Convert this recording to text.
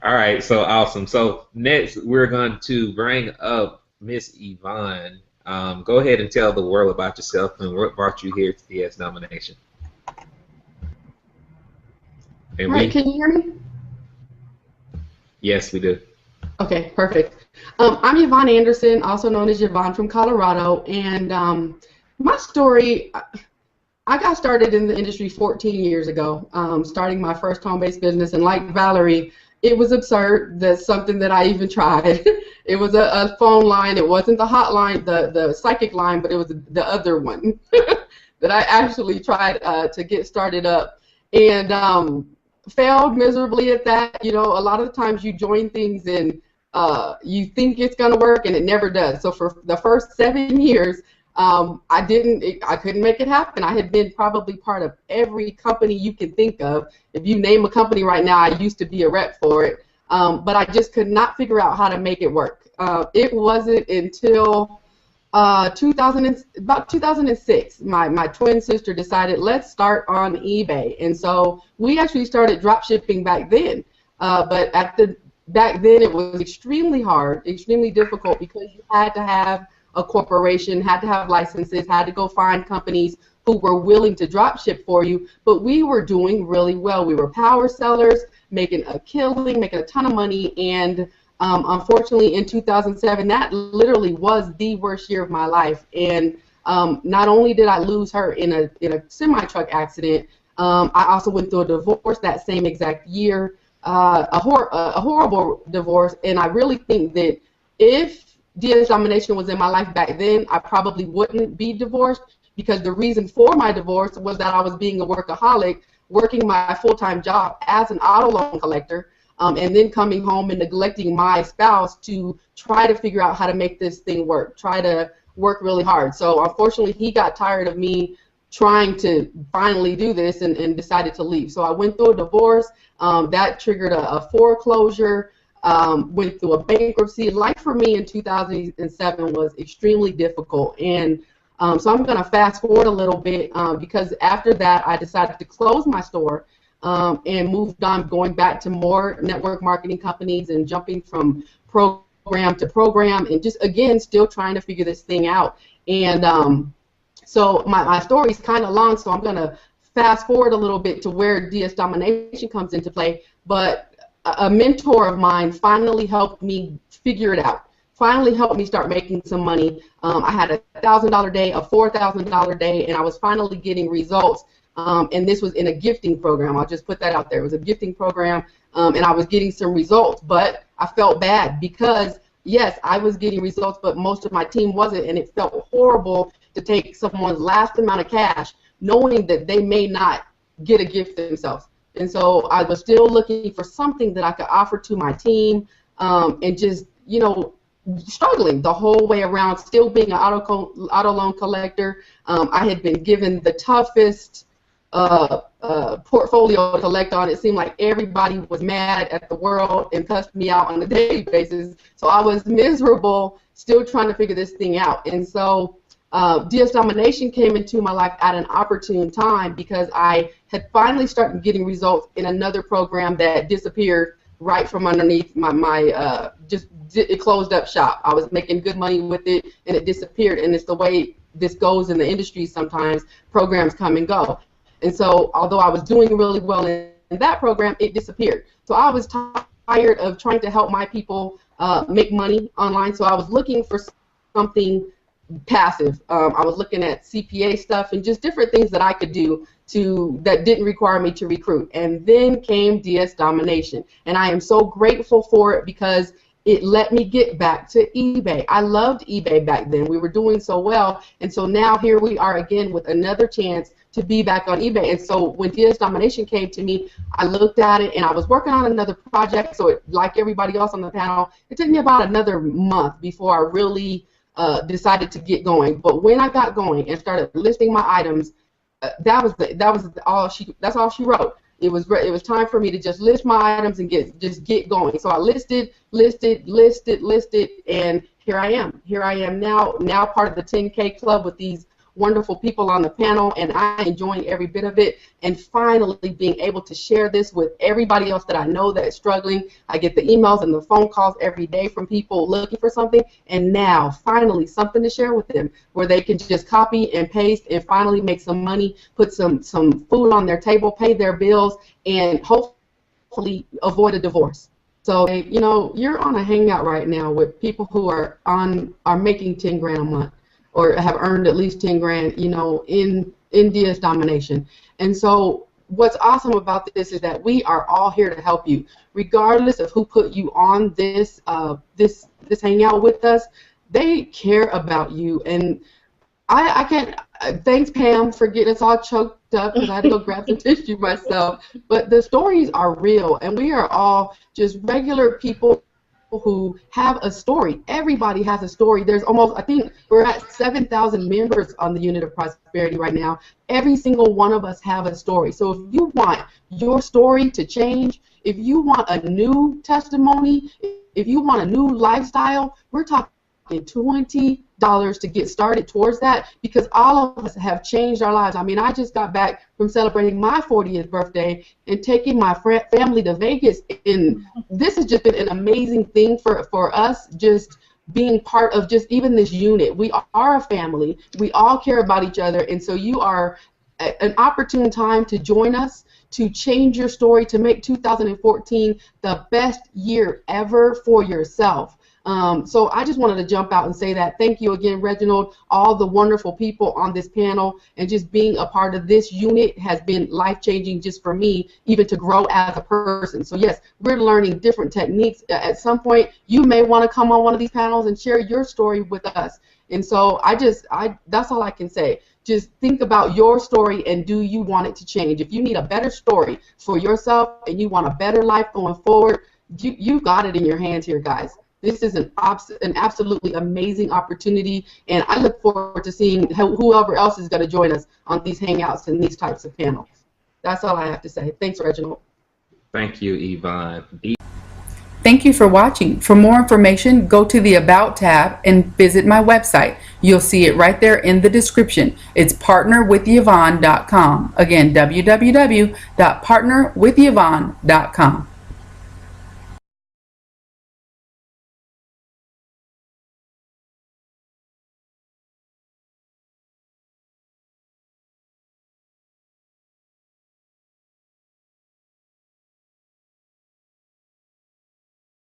All right, so awesome. So next, we're going to bring up Miss Yvonne. Go ahead and tell the world about yourself and what brought you here to DS Nomination. And All right, can you hear me? Yes, we do. Okay, perfect. I'm Yvonne Anderson, also known as Yvonne from Colorado, and my story, I got started in the industry 14 years ago, starting my first home-based business, and like Valerie, it was absurd. That's something that I even tried. It was a phone line. It wasn't the hotline, the psychic line, but it was the other one that I actually tried to get started up, and failed miserably at that. You know, a lot of the times you join things and you think it's going to work, and it never does. So for the first 7 years, I couldn't make it happen. I had been probably part of every company you can think of. If you name a company right now, I used to be a rep for it, but I just could not figure out how to make it work. It wasn't until about 2006, my twin sister decided, let's start on eBay, and so we actually started drop shipping back then. But back then it was extremely hard, extremely difficult, because you had to have a corporation, had to have licenses, had to go find companies who were willing to drop ship for you. But we were doing really well. We were power sellers, making a killing, making a ton of money, and unfortunately, in 2007, that literally was the worst year of my life. And not only did I lose her in a semi-truck accident, I also went through a divorce that same exact year, a horrible divorce. And I really think that if DS Domination was in my life back then, I probably wouldn't be divorced, because the reason for my divorce was that I was being a workaholic, working my full-time job as an auto loan collector, and then coming home and neglecting my spouse to try to figure out how to make this thing work, try to work really hard. So unfortunately, he got tired of me trying to finally do this and decided to leave. So I went through a divorce. That triggered a foreclosure, went through a bankruptcy. Life for me in 2007 was extremely difficult. And so I'm going to fast forward a little bit, because after that, I decided to close my store. And moved on, going back to more network marketing companies and jumping from program to program, and just, again, still trying to figure this thing out. And so my story is kind of long, so I'm going to fast forward a little bit to where DS Domination comes into play. But a mentor of mine finally helped me figure it out, finally helped me start making some money. I had a $1,000 day, a $4,000 day, and I was finally getting results. And this was in a gifting program. I'll just put that out there. It was a gifting program, and I was getting some results, but I felt bad because, yes, I was getting results, but most of my team wasn't, and it felt horrible to take someone's last amount of cash knowing that they may not get a gift themselves. And so I was still looking for something that I could offer to my team, and just, you know, struggling the whole way around, still being an auto loan collector. I had been given the toughest portfolio to collect on. It seemed like everybody was mad at the world and cussed me out on a daily basis. So I was miserable, still trying to figure this thing out. And so DS Domination came into my life at an opportune time, because I had finally started getting results in another program that disappeared right from underneath it closed up shop. I was making good money with it, and it disappeared. And it's the way this goes in the industry sometimes. Programs come and go. And so although I was doing really well in that program, it disappeared. So I was tired of trying to help my people make money online. So I was looking for something passive. I was looking at CPA stuff and just different things that I could do that didn't require me to recruit. And then came DS Domination. And I am so grateful for it, because it let me get back to eBay. I loved eBay back then. We were doing so well. And so now here we are again with another chance to be back on eBay. And so when DS Domination came to me, I looked at it, and I was working on another project. So like everybody else on the panel, it took me about another month before I really decided to get going. But when I got going and started listing my items, that's all she wrote. It was time for me to just list my items and get going. So I listed, and here I am. Here I am now part of the 10K club with these wonderful people on the panel, and I'm enjoying every bit of it. And finally being able to share this with everybody else that I know that is struggling. I get the emails and the phone calls every day from people looking for something, and now finally something to share with them where they can just copy and paste and finally make some money, put some food on their table, pay their bills, and hopefully avoid a divorce. So, you know, you're on a hangout right now with people who are making 10 grand a month or have earned at least 10 grand, you know, in DS Domination. And so what's awesome about this is that we are all here to help you, regardless of who put you on this this hangout with us. They care about you, and I can't. Thanks, Pam, for getting us all choked up because I had to go grab some tissue myself. But the stories are real, and we are all just regular people who have a story. Everybody has a story. There's almost, I think we're at 7,000 members on the Unit of Prosperity right now. Every single one of us have a story. So if you want your story to change, if you want a new testimony, if you want a new lifestyle, we're talking $20 to get started towards that, because all of us have changed our lives. I mean, I just got back from celebrating my 40th birthday and taking my family to Vegas, and this has just been an amazing thing for us, just being part of just even this unit. We are a family. We all care about each other, and so you are an opportune time to join us, to change your story, to make 2014 the best year ever for yourself. So I just wanted to jump out and say that. Thank you again, Reginald, all the wonderful people on this panel, and just being a part of this unit has been life-changing just for me, even to grow as a person. So yes, we're learning different techniques. At some point, you may want to come on one of these panels and share your story with us. And so that's all I can say. Just think about your story, and do you want it to change? If you need a better story for yourself and you want a better life going forward, you got it in your hands here, guys. This is an absolutely amazing opportunity, and I look forward to seeing whoever else is going to join us on these hangouts and these types of panels. That's all I have to say. Thanks, Reginald. Thank you, Yvonne. Thank you for watching. For more information, go to the About tab and visit my website. You'll see it right there in the description. It's partnerwithyvonne.com. Again, www.partnerwithyvonne.com.